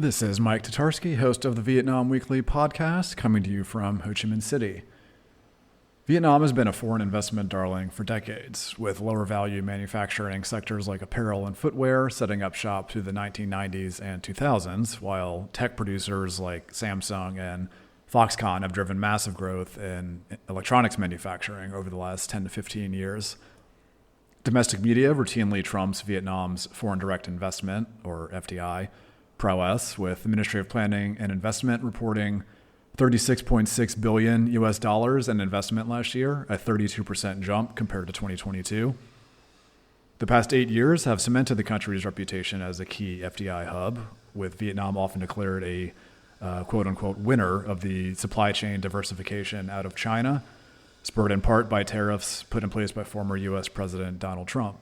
This is Mike Tatarski, host of the Vietnam Weekly podcast, coming to you from Ho Chi Minh City. Vietnam has been a foreign investment darling for decades, with lower value manufacturing sectors like apparel and footwear setting up shop through the 1990s and 2000s, while tech producers like Samsung and Foxconn have driven massive growth in electronics manufacturing over the last 10 to 15 years. Domestic media routinely trumps Vietnam's foreign direct investment, or FDI, prowess, with the Ministry of Planning and Investment reporting 36.6 billion US dollars in investment last year, a 32% jump compared to 2022. The past 8 years have cemented the country's reputation as a key FDI hub, with Vietnam often declared a quote-unquote winner of the supply chain diversification out of China, spurred in part by tariffs put in place by former U.S. President Donald Trump.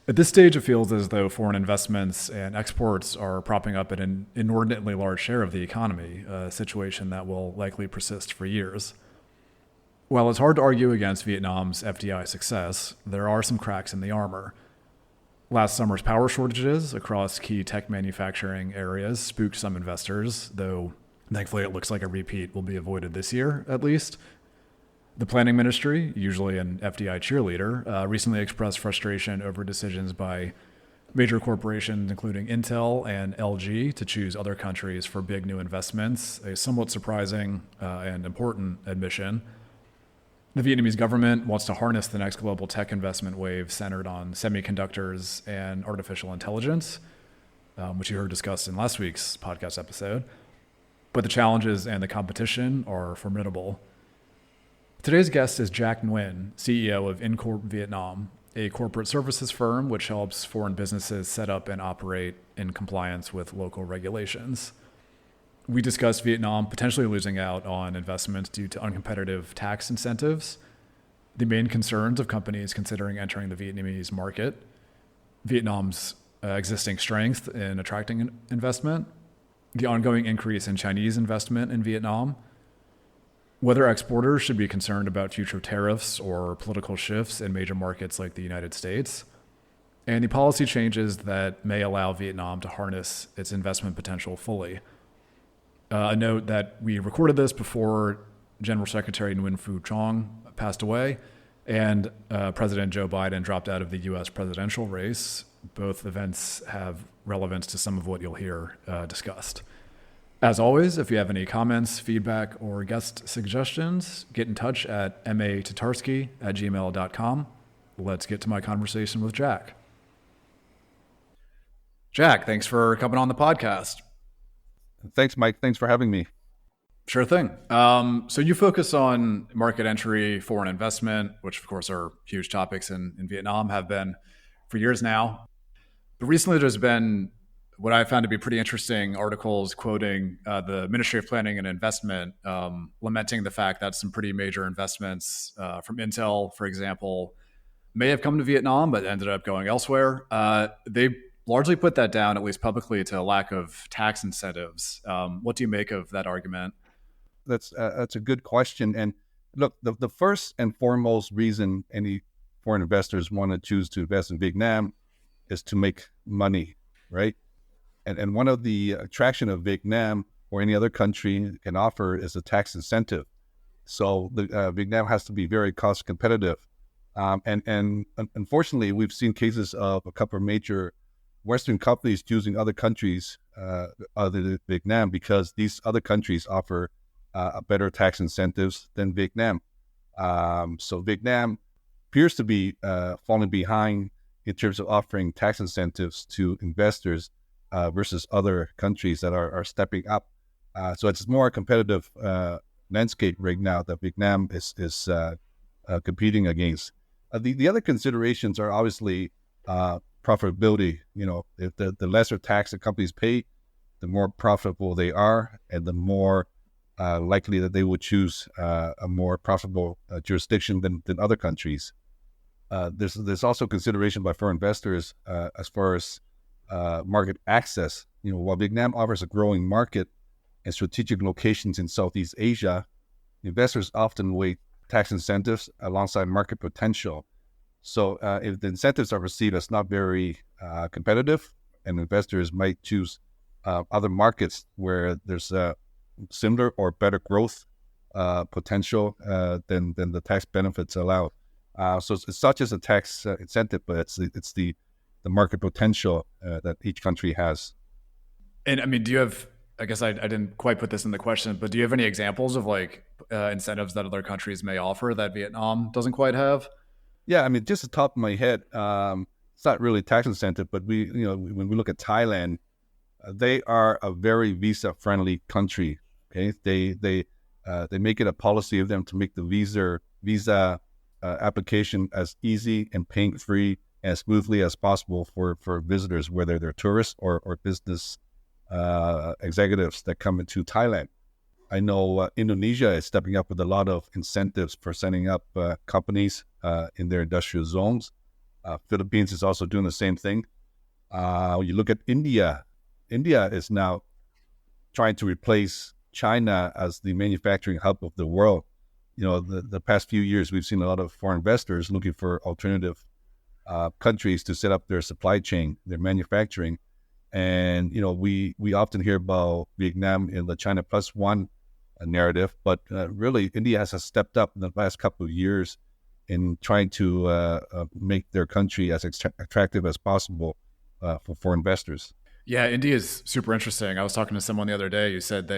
At this stage, it feels as though foreign investments and exports are propping up an inordinately large share of the economy, a situation that will likely persist for years. While it's hard to argue against Vietnam's FDI success, there are some cracks in the armor. Last summer's power shortages across key tech manufacturing areas spooked some investors, though thankfully it looks like a repeat will be avoided this year, at least. The planning ministry, usually an FDI cheerleader, recently expressed frustration over decisions by major corporations, including Intel and LG, to choose other countries for big new investments, a somewhat surprising and important admission. The Vietnamese government wants to harness the next global tech investment wave centered on semiconductors and artificial intelligence, which you heard discussed in last week's podcast episode. But the challenges and the competition are formidable. Today's guest is Jack Nguyen, CEO of InCorp Vietnam, a corporate services firm which helps foreign businesses set up and operate in compliance with local regulations. We discussed Vietnam potentially losing out on investments due to uncompetitive tax incentives, the main concerns of companies considering entering the Vietnamese market, Vietnam's existing strength in attracting investment, the ongoing increase in Chinese investment in Vietnam, whether exporters should be concerned about future tariffs or political shifts in major markets like the United States, and the policy changes that may allow Vietnam to harness its investment potential fully. A note that we recorded this before General Secretary Nguyen Phu Trong passed away and President Joe Biden dropped out of the U.S. presidential race. Both events have relevance to some of what you'll hear discussed. As always, if you have any comments, feedback, or guest suggestions, get in touch at matatarski@gmail.com. Let's get to my conversation with Jack. Jack, thanks for coming on the podcast. Thanks, Mike. Thanks for having me. Sure thing. So you focus on market entry, foreign investment, which of course are huge topics in Vietnam, have been for years now. But recently there's been what I found to be pretty interesting articles quoting the Ministry of Planning and Investment, lamenting the fact that some pretty major investments from Intel, for example, may have come to Vietnam, but ended up going elsewhere. They largely put that down, at least publicly, to a lack of tax incentives. What do you make of that argument? That's a good question. And look, the first and foremost reason any foreign investors want to choose to invest in Vietnam is to make money, right? And one of the attraction of Vietnam or any other country can offer is a tax incentive. So Vietnam has to be very cost competitive. And unfortunately, we've seen cases of a couple of major Western companies choosing other countries other than Vietnam because these other countries offer better tax incentives than Vietnam. So Vietnam appears to be falling behind in terms of offering tax incentives to investors versus other countries that are stepping up. So it's more a competitive landscape right now that Vietnam is competing against. The other considerations are obviously profitability. You know, if the lesser tax that companies pay, the more profitable they are, and the more likely that they would choose a more profitable jurisdiction than other countries. There's also consideration by foreign investors as far as market access. You know, while Vietnam offers a growing market and strategic locations in Southeast Asia, investors often weigh tax incentives alongside market potential. So if the incentives are perceived as not very competitive, and investors might choose other markets where there's similar or better growth potential than the tax benefits allow. So it's not just a tax incentive, but it's the market potential that each country has. And I mean, do you have, I guess I didn't quite put this in the question, but do you have any examples of like incentives that other countries may offer that Vietnam doesn't quite have? Yeah, I mean, just the top of my head, it's not really tax incentive, but when we look at Thailand, they are a very visa-friendly country. Okay, they make it a policy of them to make the visa application as easy and pain-free as smoothly as possible for visitors, whether they're tourists or business executives that come into Thailand. I know Indonesia is stepping up with a lot of incentives for setting up companies in their industrial zones. Philippines is also doing the same thing. You look at India. India is now trying to replace China as the manufacturing hub of the world. The past few years, we've seen a lot of foreign investors looking for alternative countries to set up their supply chain, their manufacturing. And, we often hear about Vietnam in the China plus one narrative, but really India has stepped up in the last couple of years in trying to make their country as attractive as possible for investors. Yeah, India is super interesting. I was talking to someone the other day who said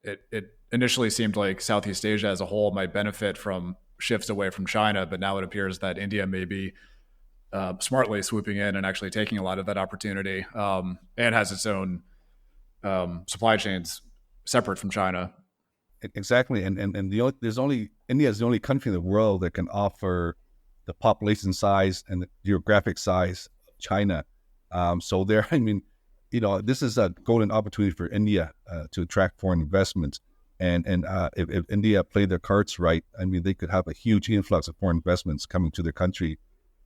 it initially seemed like Southeast Asia as a whole might benefit from shifts away from China, but now it appears that India may be smartly swooping in and actually taking a lot of that opportunity, and has its own supply chains separate from China. Exactly, and there's only India is the only country in the world that can offer the population size and the geographic size of China. So there, I mean, this is a golden opportunity for India to attract foreign investments. And if India played their cards right, I mean, they could have a huge influx of foreign investments coming to their country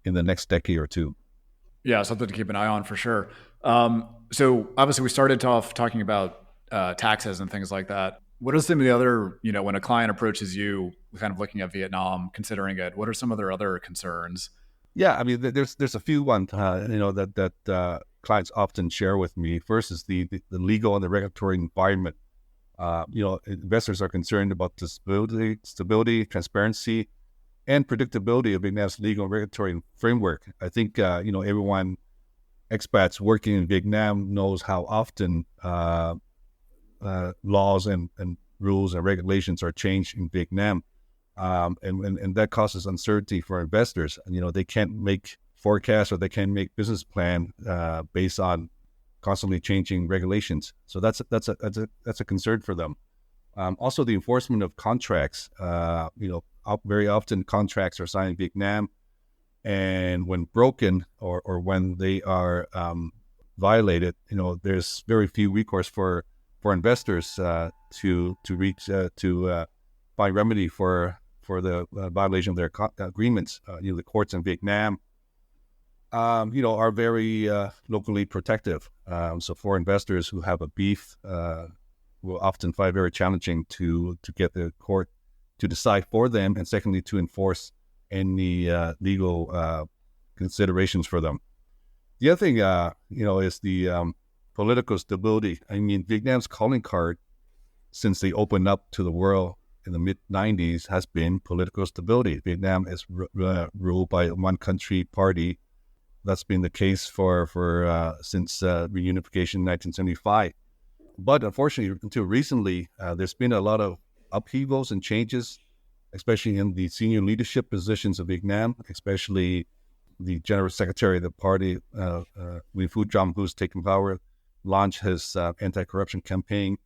in the next decade or two. Yeah, something to keep an eye on for sure. So obviously, we started off talking about taxes and things like that. What are some of the other, when a client approaches you, kind of looking at Vietnam, considering it, what are some of their other concerns? Yeah, I mean, there's a few ones, that clients often share with me. First is the legal and the regulatory environment. Investors are concerned about the stability, transparency, and predictability of Vietnam's legal and regulatory framework. I think, everyone, expats working in Vietnam knows how often laws and rules and regulations are changed in Vietnam. And that causes uncertainty for investors. And, they can't make forecasts or they can't make business plan based on constantly changing regulations. So that's a concern for them. Also, the enforcement of contracts. Very often contracts are signed in Vietnam, and when broken or when they are violated, there's very few recourse for investors to reach to find remedy for the violation of their agreements. The courts in Vietnam, are very locally protective. So for investors who have a beef, will often find it very challenging to get the court to decide for them, and secondly, to enforce any legal considerations for them. The other thing, is the political stability. I mean, Vietnam's calling card since they opened up to the world in the mid-90s has been political stability. Vietnam is ruled by one country party. That's been the case for since reunification in 1975. But unfortunately, until recently, there's been a lot of upheavals and changes, especially in the senior leadership positions of Vietnam, especially the general secretary of the party, Nguyen Phu Trong, who's taken power, launched his anti-corruption campaign.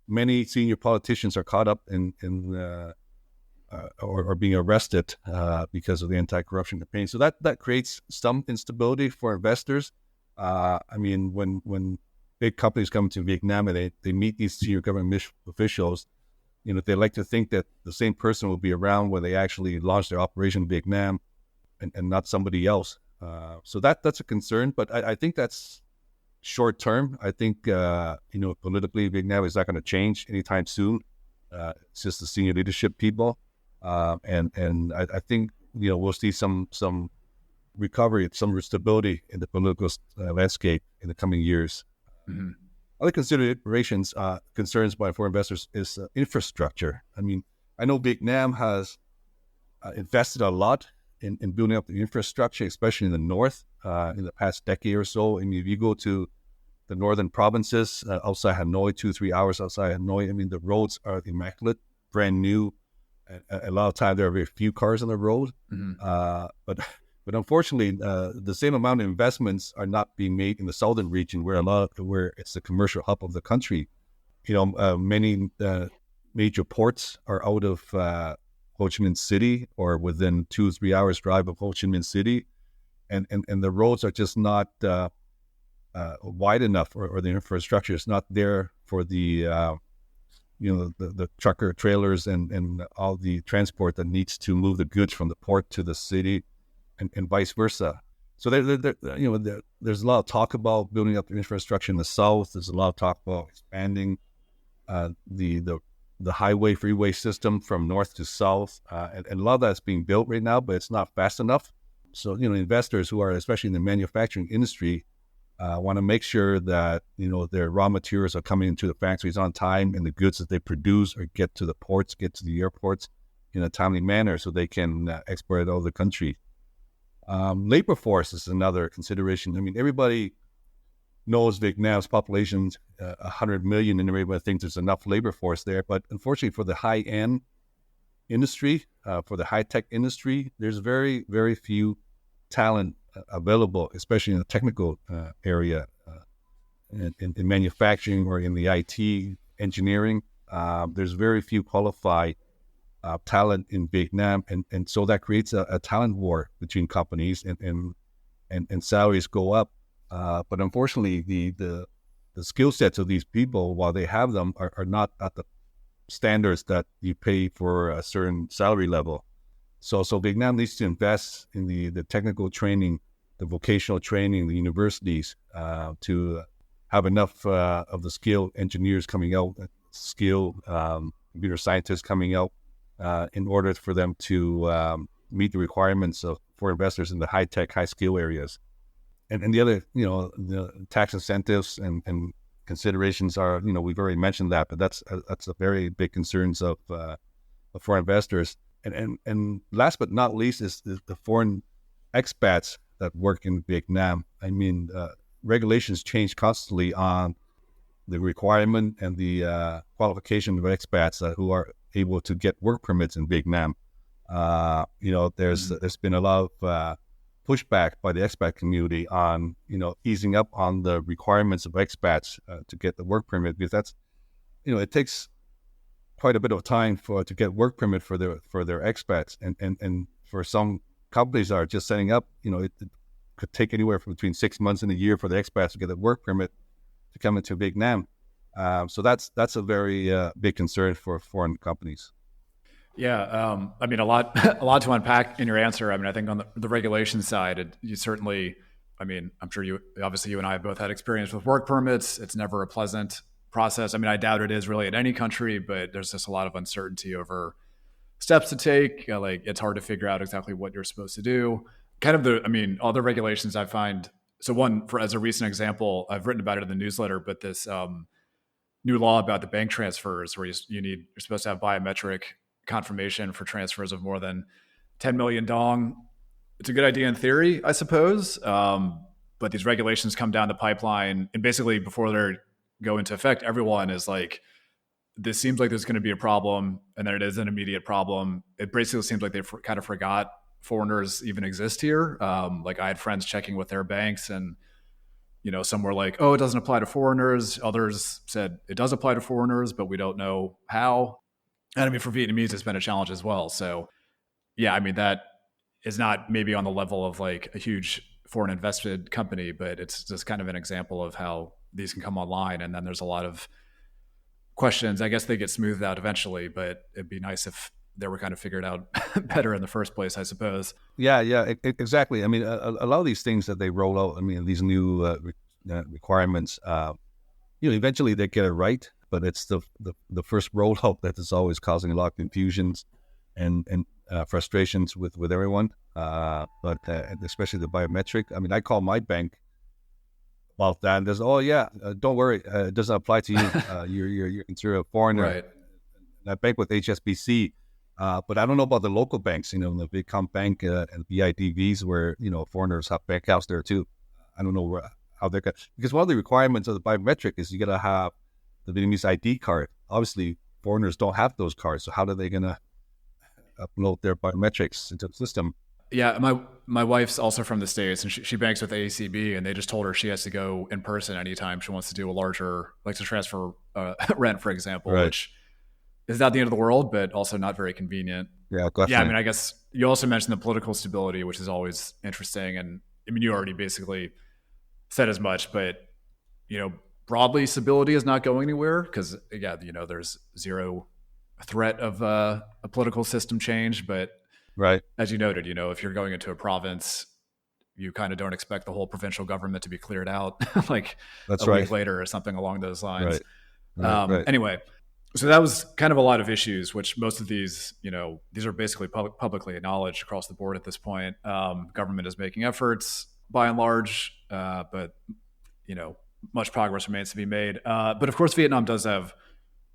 Many senior politicians are caught up in or being arrested because of the anti-corruption campaign. So that creates some instability for investors. I mean, when big companies come to Vietnam and they meet these senior government officials, they like to think that the same person will be around when they actually launch their operation in Vietnam and not somebody else. So that's a concern, but I think that's short term. I think, politically, Vietnam is not going to change anytime soon. It's just the senior leadership people. And I think, we'll see some recovery, some stability in the political landscape in the coming years. Mm-hmm. other considerations, concerns by foreign investors is infrastructure. I mean, I know Vietnam has invested a lot in building up the infrastructure, especially in the north, in the past decade or so. I mean, if you go to the northern provinces outside Hanoi, 2-3 hours outside Hanoi, I mean, the roads are immaculate, brand new. A lot of time there are very few cars on the road, but unfortunately, the same amount of investments are not being made in the southern region, where it's the commercial hub of the country. Many major ports are out of Ho Chi Minh City or within 2-3 hours drive of Ho Chi Minh City, and the roads are just not wide enough, or the infrastructure is not there for the the trucker trailers and all the transport that needs to move the goods from the port to the city, and vice versa. So there's a lot of talk about building up the infrastructure in the south. There's a lot of talk about expanding the highway freeway system from north to south, and a lot of that's being built right now, but it's not fast enough. So investors who are especially in the manufacturing industry want to make sure that their raw materials are coming into the factories on time, and the goods that they produce or get to the ports, get to the airports in a timely manner, so they can export it out of the country. Labor force is another consideration. I mean, everybody knows Vietnam's population 100 million, and everybody thinks there's enough labor force there. But unfortunately, for the high-end industry, for the high-tech industry, there's very, very few talent available, especially in the technical area, in manufacturing or in the IT engineering. There's very few qualified talent in Vietnam, and so that creates a talent war between companies, and salaries go up. But unfortunately, the skill sets of these people, while they have them, are not at the standards that you pay for a certain salary level. So Vietnam needs to invest in the technical training, the vocational training, the universities, to have enough of the skilled engineers coming out, skilled computer scientists coming out, in order for them to meet the requirements for investors in the high-tech, high-skill areas. And the other, the tax incentives and considerations are, we've already mentioned that, but that's a very big concerns of foreign investors. And last but not least is the foreign expats that work in Vietnam. I mean, regulations change constantly on the requirement and the qualification of expats who are able to get work permits in Vietnam. There's been a lot of pushback by the expat community on easing up on the requirements of expats to get the work permit, because that's it takes quite a bit of time to get work permit for their expats, and for some companies that are just setting up, it could take anywhere from between 6 months and a year for the expats to get a work permit to come into Vietnam. So that's a very big concern for foreign companies. Yeah, I mean, a lot to unpack in your answer. I mean, I think on the regulation side, you certainly, I mean, I'm sure you and I have both had experience with work permits. It's never a pleasant process. I mean, I doubt it is really in any country, but there's just a lot of uncertainty over steps to take. Like, it's hard to figure out exactly what you're supposed to do. Kind of all the regulations I find. So one, as a recent example, I've written about it in the newsletter, but this new law about the bank transfers, where you're supposed to have biometric confirmation for transfers of more than 10 million dong. It's a good idea in theory, I suppose. But these regulations come down the pipeline, and basically before they go into effect, everyone is like, this seems like there's going to be a problem, and then it is an immediate problem. It basically seems like they kind of forgot foreigners even exist here. Like, I had friends checking with their banks, and some were like, oh, it doesn't apply to foreigners. Others said it does apply to foreigners, but we don't know how. And I mean, for Vietnamese, it's been a challenge as well. So yeah, I mean, that is not maybe on the level of like a huge foreign invested company, but it's just kind of an example of how these can come online. And then there's a lot of questions. I guess they get smoothed out eventually, but it'd be nice if they were kind of figured out better in the first place, I suppose. Yeah, exactly. I mean, a lot of these things that they roll out, I mean, these new requirements, eventually they get it right, but it's the first rollout that is always causing a lot of confusions and frustrations with everyone. But especially the biometric. I mean, I call my bank about that. And there's, oh yeah, don't worry, it doesn't apply to you. You're considered a foreigner. Right. And I bank with HSBC, but I don't know about the local banks. The big bank and BIDVs, where foreigners have bank accounts there too. I don't know how they're going, because one of the requirements of the biometric is you got to have the Vietnamese ID card. Obviously, foreigners don't have those cards, so how are they going to upload their biometrics into the system? Yeah, my wife's also from the States, and she banks with ACB, and they just told her she has to go in person anytime she wants to do a larger, like to transfer rent, for example, Right. which is not the end of the world, but also not very convenient. Yeah, Yeah, I definitely. mean, I guess you also mentioned the political stability, which is always interesting, and I mean, you already basically said as much, but you know, broadly, stability is not going anywhere because, yeah, there's zero threat of a political system change, but Right. as you noted, if you're going into a province, you kind of don't expect the whole provincial government to be cleared out like That's a week right. later or something along those lines. Right. Right. Anyway, so that was kind of a lot of issues, which most of these, these are basically publicly acknowledged across the board at this point. Government is making efforts by and large, but, much progress remains to be made. But of course, Vietnam does have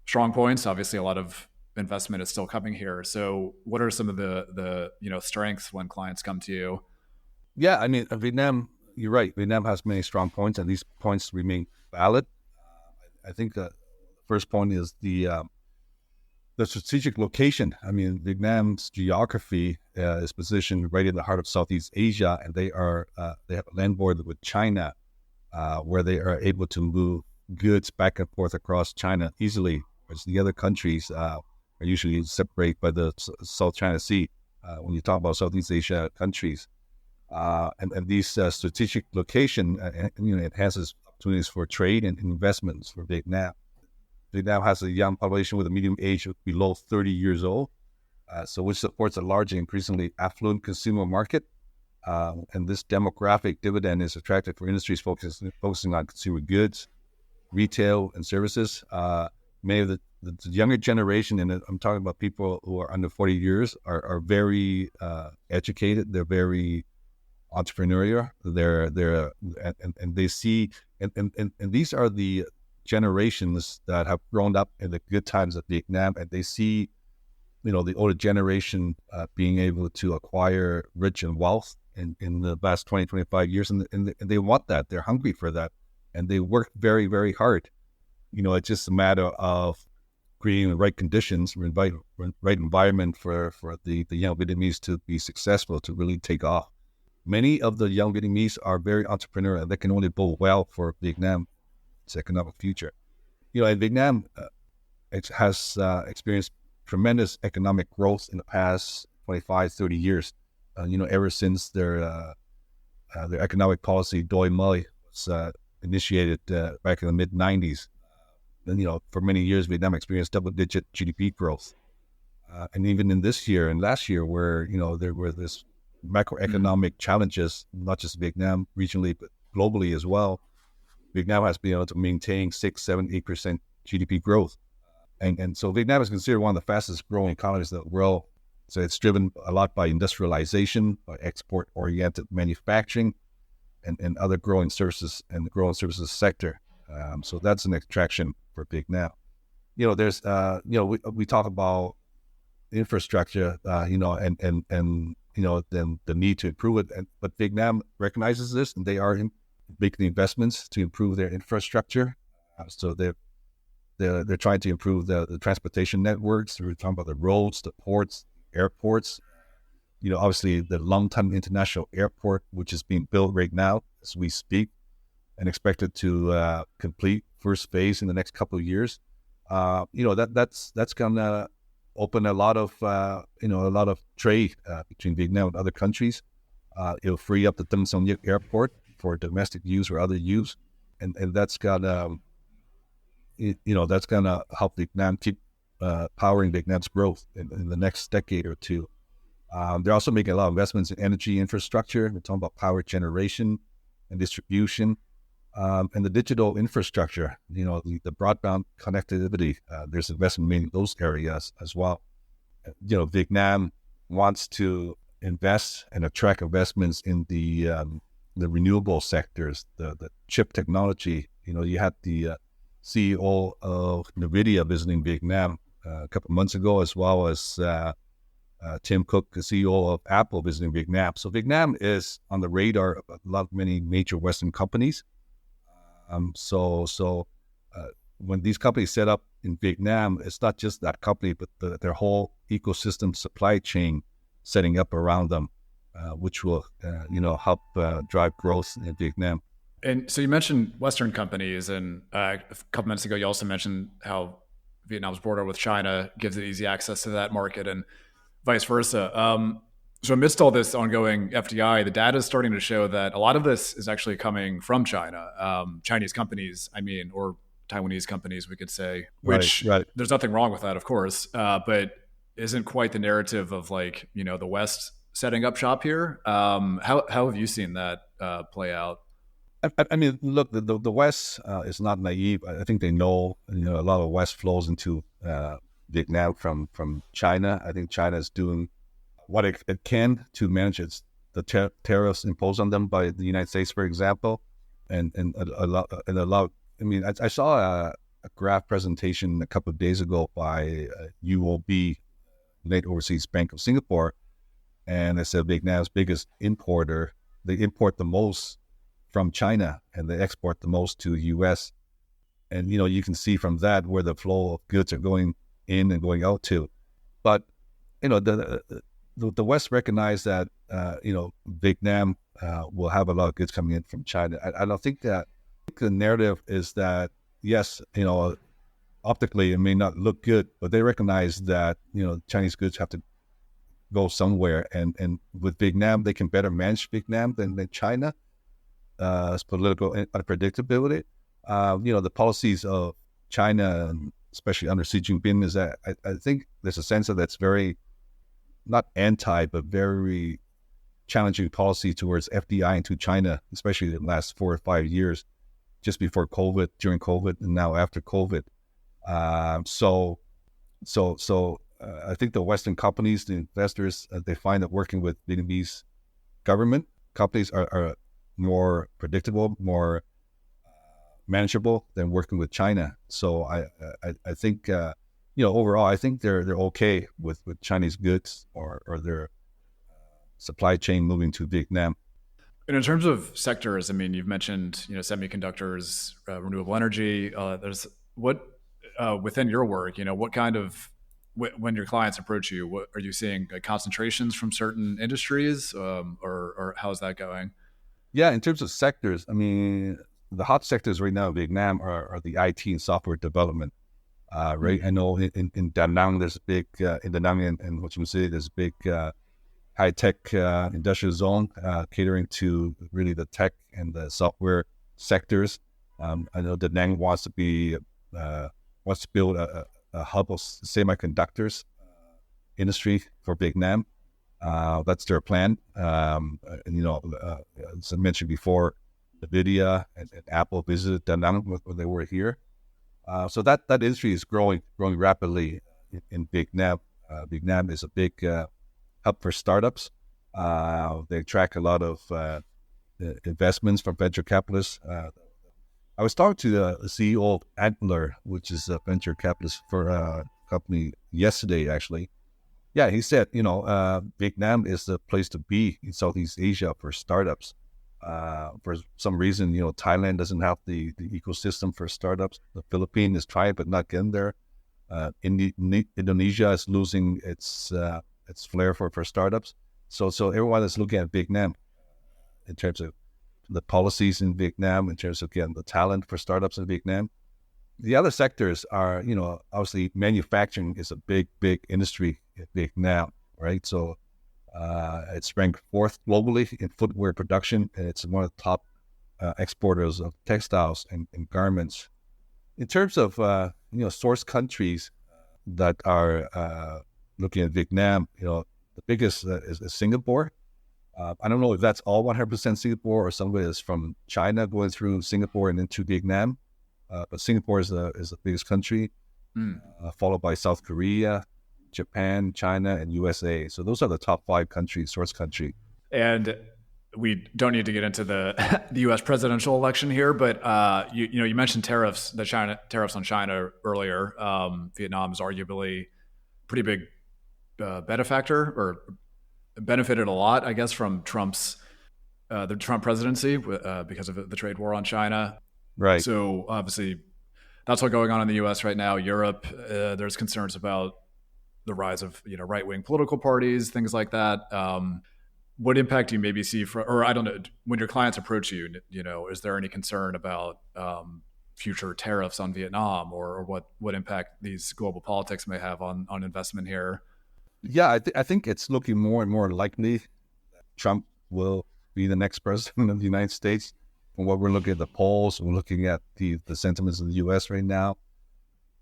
strong points. Obviously, a lot of investment is still coming here. So, what are some of the strengths when clients come to you? Yeah, I mean, Vietnam, you're right. Vietnam has many strong points, and these points remain valid. I think the first point is the strategic location. I mean, Vietnam's geography is positioned right in the heart of Southeast Asia, and they have a land border with China, where they are able to move goods back and forth across China easily, whereas the other countries are usually separated by the South China Sea. When you talk about Southeast Asia countries, and these strategic location, enhances opportunities for trade and investments for Vietnam. Vietnam has a young population with a median age of below 30 years old, so which supports a large and increasingly affluent consumer market. And this demographic dividend is attractive for industries focusing on consumer goods, retail, and services. Many of the younger generation, and I'm talking about people who are under 40 years, are very educated. They're very entrepreneurial. And they see, and these are the generations that have grown up in the good times of Vietnam, and they see, the older generation being able to acquire rich and wealth in the past 20, 25 years, and they want that. They're hungry for that, and they work very, very hard. It's just a matter of creating the right conditions, right environment for the young Vietnamese to be successful, to really take off. Many of the young Vietnamese are very entrepreneurial, and that can only bode well for Vietnam's economic future. And Vietnam it has experienced tremendous economic growth in the past 25, 30 years. Ever since their economic policy, Doi Moi, was initiated back in the mid-90s. And, for many years, Vietnam experienced double-digit GDP growth. And even in this year and last year, where, there were this macroeconomic challenges, not just Vietnam regionally, but globally as well, Vietnam has been able to maintain 6, 7, 8% GDP growth. And so Vietnam is considered one of the fastest growing economies in the world. So it's driven a lot by industrialization, by export-oriented manufacturing, and other growing services and the growing services sector. So that's an attraction for Vietnam. There's, we talk about infrastructure, and then the need to improve it. But Vietnam recognizes this, and they are making investments to improve their infrastructure. So they're trying to improve the transportation networks. We're talking about the roads, the ports, airports. Obviously the Long-Tan International Airport, which is being built right now as we speak, and expected to complete first phase in the next couple of years. That's gonna open a lot of trade between Vietnam and other countries. It'll free up the Tâm Son Nhut Airport for domestic use or other use, and that's gonna that's gonna help Vietnam keep powering Vietnam's growth in the next decade or two. They're also making a lot of investments in energy infrastructure. We're talking about power generation and distribution, and the digital infrastructure. The broadband connectivity. There's investment made in those areas as well. Vietnam wants to invest and attract investments in the the renewable sectors, the chip technology. You had the CEO of NVIDIA visiting Vietnam a couple of months ago, as well as Tim Cook, the CEO of Apple, visiting Vietnam. So Vietnam is on the radar of many major Western companies. When these companies set up in Vietnam, it's not just that company, but their whole ecosystem supply chain setting up around them, which will, help drive growth in Vietnam. And so you mentioned Western companies, and a couple minutes ago, you also mentioned how Vietnam's border with China gives it easy access to that market and vice versa. So amidst all this ongoing FDI, the data is starting to show that a lot of this is actually coming from China, Chinese companies, or Taiwanese companies, we could say, which Right. there's nothing wrong with that, of course, but isn't quite the narrative of the West setting up shop here. How have you seen that play out? I mean, look, the West is not naive. I think they know, a lot of West flows into Vietnam from China. I think China is doing what it can to manage the tariffs imposed on them by the United States, for example, and a lot. I mean, I saw a graph presentation a couple of days ago by UOB, United Overseas Bank of Singapore, and they said Vietnam's biggest importer. They import the most from China, and they export the most to the U.S. And you can see from that where the flow of goods are going in and going out to. But the West recognize that Vietnam will have a lot of goods coming in from China. I don't think that. I think the narrative is that yes, optically it may not look good, but they recognize that Chinese goods have to go somewhere, and with Vietnam they can better manage Vietnam than China. It's political unpredictability. The policies of China, especially under Xi Jinping, is that I think there's a sense of that's very, not anti, but very challenging policy towards FDI into China, especially the last 4 or 5 years, just before COVID, during COVID, and now after COVID. So I think the Western companies, the investors, they find that working with Vietnamese government companies are more predictable, more manageable than working with China. So I think overall I think they're okay with Chinese goods or their supply chain moving to Vietnam. And in terms of sectors, I mean, you've mentioned semiconductors, renewable energy. There's what within your work, what kind of when your clients approach you, what are you seeing concentrations from certain industries, or how's that going? Yeah, in terms of sectors, I mean, the hot sectors right now in Vietnam are the IT and software development. Right, I know in Da Nang there's a big in Da Nang and Ho Chi Minh City there's a big high tech industrial zone catering to really the tech and the software sectors. I know Da Nang wants to build a hub of semiconductors industry for Vietnam. That's their plan. As I mentioned before, NVIDIA and Apple visited Da Nang when they were here. So that industry is growing rapidly in Vietnam. Vietnam is a big hub for startups. They attract a lot of investments from venture capitalists. I was talking to the CEO of Antler, which is a venture capitalist for a company yesterday, actually. Yeah, he said, Vietnam is the place to be in Southeast Asia for startups. For some reason, Thailand doesn't have the ecosystem for startups. The Philippines is trying, but not getting there. Indonesia is losing its flair for startups. So everyone is looking at Vietnam in terms of the policies in Vietnam, in terms of getting the talent for startups in Vietnam. The other sectors are, obviously manufacturing is a big industry in Vietnam, right? So it's ranked 4th globally in footwear production, and it's one of the top exporters of textiles and garments. In terms of, source countries that are looking at Vietnam, the biggest is Singapore. I don't know if that's all 100% Singapore or some of it is from China going through Singapore and into Vietnam. But Singapore is the biggest country, followed by South Korea, Japan, China, and USA. So those are the top 5 countries, source country. And we don't need to get into the the U.S. presidential election here, but you mentioned tariffs, tariffs on China earlier. Vietnam is arguably a pretty big benefactor or benefited a lot, I guess, from the Trump presidency because of the trade war on China. Right. So obviously, that's what's going on in the U.S. right now. Europe, there's concerns about the rise of right wing political parties, things like that. What impact do you maybe see or I don't know, when your clients approach you, is there any concern about future tariffs on Vietnam or what impact these global politics may have on investment here? Yeah, I think it's looking more and more likely Trump will be the next president of the United States. From what we're looking at the polls, we're looking at the sentiments in the U.S. right now.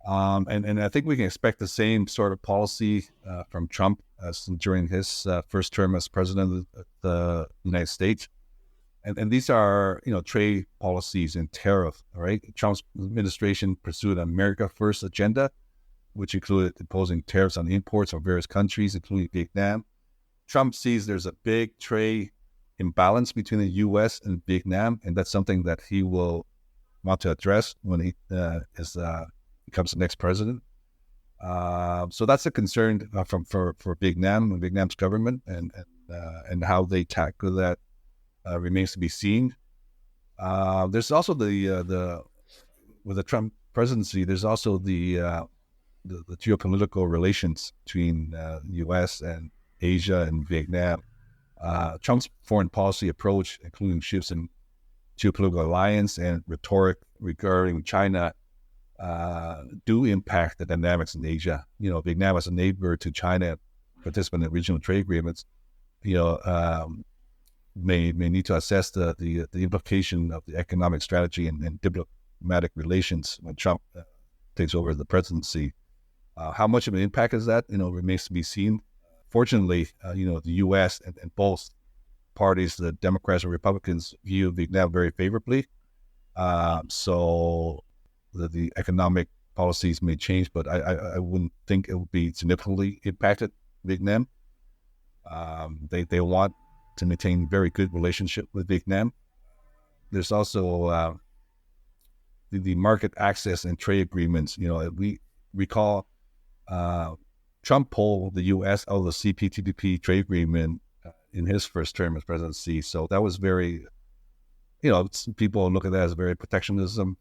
And I think we can expect the same sort of policy from Trump as during his first term as president of the United States. And these are, trade policies and tariff, right? Trump's administration pursued an America First agenda, which included imposing tariffs on imports from various countries, including Vietnam. Trump sees there's a big trade imbalance between the U.S. and Vietnam, and that's something that he will want to address when he becomes the next president. So that's a concern for Vietnam and Vietnam's government, and how they tackle that remains to be seen. There's also with the Trump presidency, there's also the geopolitical relations between the U.S. and Asia and Vietnam. Trump's foreign policy approach, including shifts in geopolitical alliance and rhetoric regarding China, do impact the dynamics in Asia. Vietnam as a neighbor to China, participant in regional trade agreements, may need to assess the implication of the economic strategy and diplomatic relations when Trump takes over the presidency. How much of an impact is that? Remains to be seen. Fortunately, the U.S. and both parties, the Democrats and Republicans, view Vietnam very favorably. So the economic policies may change, but I wouldn't think it would be significantly impacted Vietnam. They want to maintain very good relationship with Vietnam. There's also the market access and trade agreements. We recall Trump pulled the U.S. out of the CPTPP trade agreement in his first term as presidency. So that was very, people look at that as a very protectionism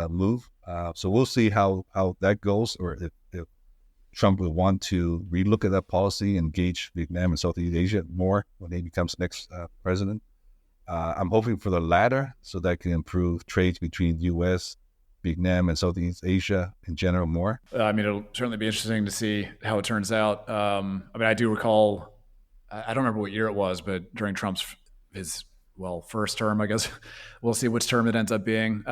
move. So we'll see how that goes, or if Trump will want to relook at that policy, engage Vietnam and Southeast Asia more when he becomes the next president. I'm hoping for the latter, so that can improve trades between the U.S., Vietnam, and Southeast Asia in general more. It'll certainly be interesting to see how it turns out. I do recall, I don't remember what year it was, but during his first term, I guess, we'll see which term it ends up being,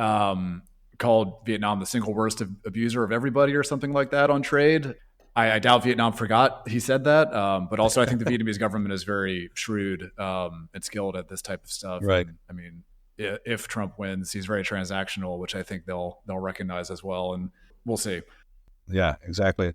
called Vietnam the single worst abuser of everybody or something like that on trade. I doubt Vietnam forgot he said that, but also I think the Vietnamese government is very shrewd and skilled at this type of stuff. Right. And, if Trump wins, he's very transactional, which I think they'll recognize as well, and we'll see. Yeah, exactly.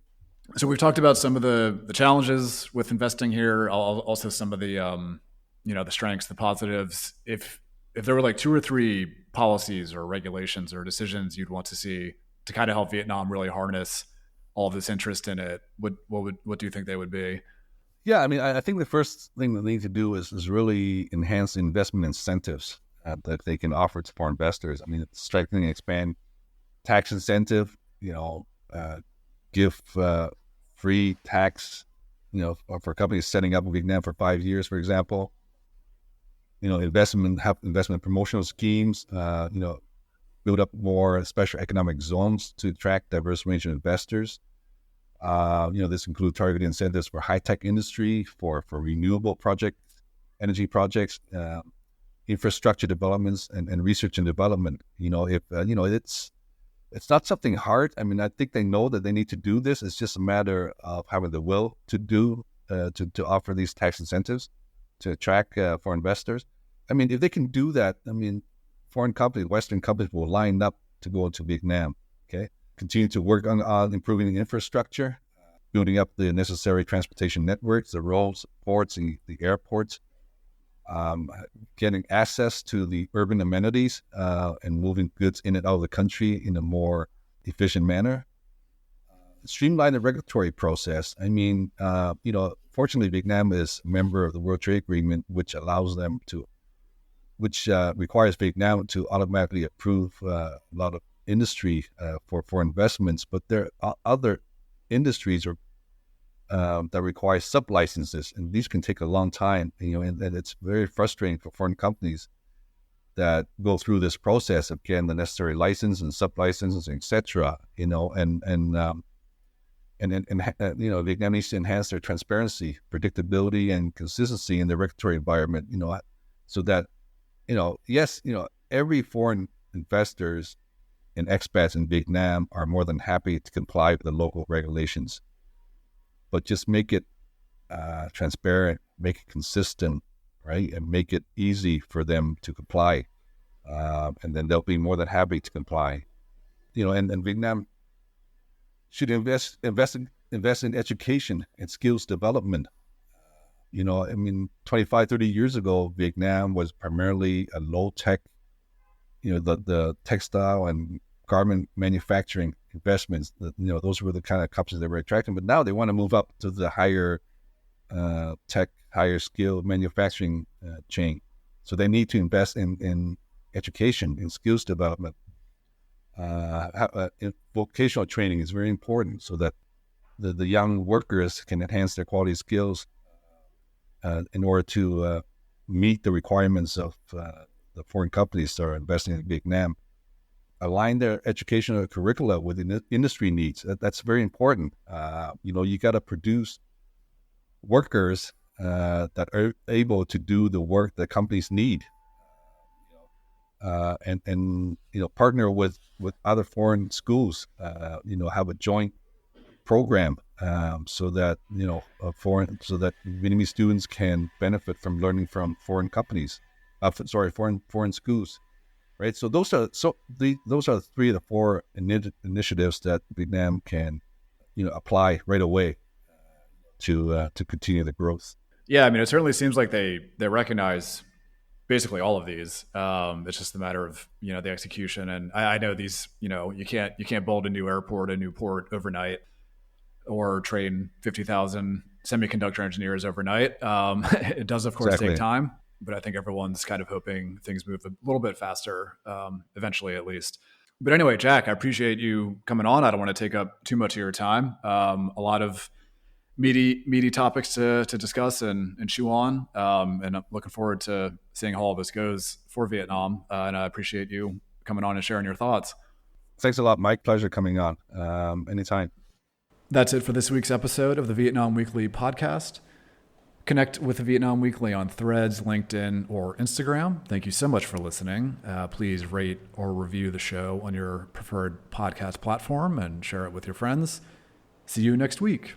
So we've talked about some of the challenges with investing here, also some of the the strengths, the positives. If there were like 2 or 3 policies or regulations or decisions you'd want to see to kind of help Vietnam really harness all of this interest in it, what do you think they would be? Yeah, I think the first thing they need to do is really enhance investment incentives that they can offer to foreign investors. Strengthening and expand tax incentive, give free tax, for companies setting up in Vietnam for 5 years, for example. Investment promotional schemes, build up more special economic zones to attract diverse range of investors. This includes targeted incentives for high-tech industry, for renewable energy projects, infrastructure developments, and research and development. It's not something hard. I think they know that they need to do this. It's just a matter of having the will to offer these tax incentives to attract foreign investors. If they can do that, foreign companies, Western companies will line up to go into Vietnam. Okay, continue to work on improving the infrastructure, building up the necessary transportation networks, the roads, ports, and the airports. getting access to the urban amenities and moving goods in and out of the country in a more efficient manner. Streamline the regulatory process. I mean, fortunately, Vietnam is a member of the World Trade Agreement, which requires Vietnam to automatically approve a lot of industry for investments. But there are other industries that require sub-licenses, and these can take a long time. And it's very frustrating for foreign companies that go through this process of getting the necessary license and sub-licenses, etc. Vietnam needs to enhance their transparency, predictability, and consistency in the regulatory environment. So that every foreign investors and expats in Vietnam are more than happy to comply with the local regulations, but just make it transparent, make it consistent, right, and make it easy for them to comply, and then they'll be more than happy to comply. And Vietnam should invest in education and skills development. 25, 30 years ago, Vietnam was primarily a low-tech, the textile and garment manufacturing investments. Those were the kind of companies that were attracting. But now they want to move up to the higher tech, higher skill manufacturing chain. So they need to invest in education, in skills development. Vocational training is very important so that the young workers can enhance their quality skills in order to meet the requirements of the foreign companies that are investing in Vietnam. Align their educational curricula with industry needs. That's very important. You got to produce workers that are able to do the work that companies need. And partner with other foreign schools, have a joint program so that Vietnamese students can benefit from learning from foreign companies, foreign schools, right? So those are 3 of the 4 initiatives that Vietnam can apply right away to continue the growth. Yeah, I mean, it certainly seems like they recognize basically all of these. It's just a matter of the execution. And I know these. You can't build a new airport, a new port overnight, or train 50,000 semiconductor engineers overnight. It does, of course, take time, but I think everyone's kind of hoping things move a little bit faster, eventually at least. But anyway, Jack, I appreciate you coming on. I don't want to take up too much of your time. A lot of meaty topics to discuss and chew on. And I'm looking forward to seeing how all this goes for Vietnam. And I appreciate you coming on and sharing your thoughts. Thanks a lot, Mike. Pleasure coming on. Anytime. That's it for this week's episode of the Vietnam Weekly podcast. Connect with the Vietnam Weekly on Threads, LinkedIn, or Instagram. Thank you so much for listening. Please rate or review the show on your preferred podcast platform and share it with your friends. See you next week.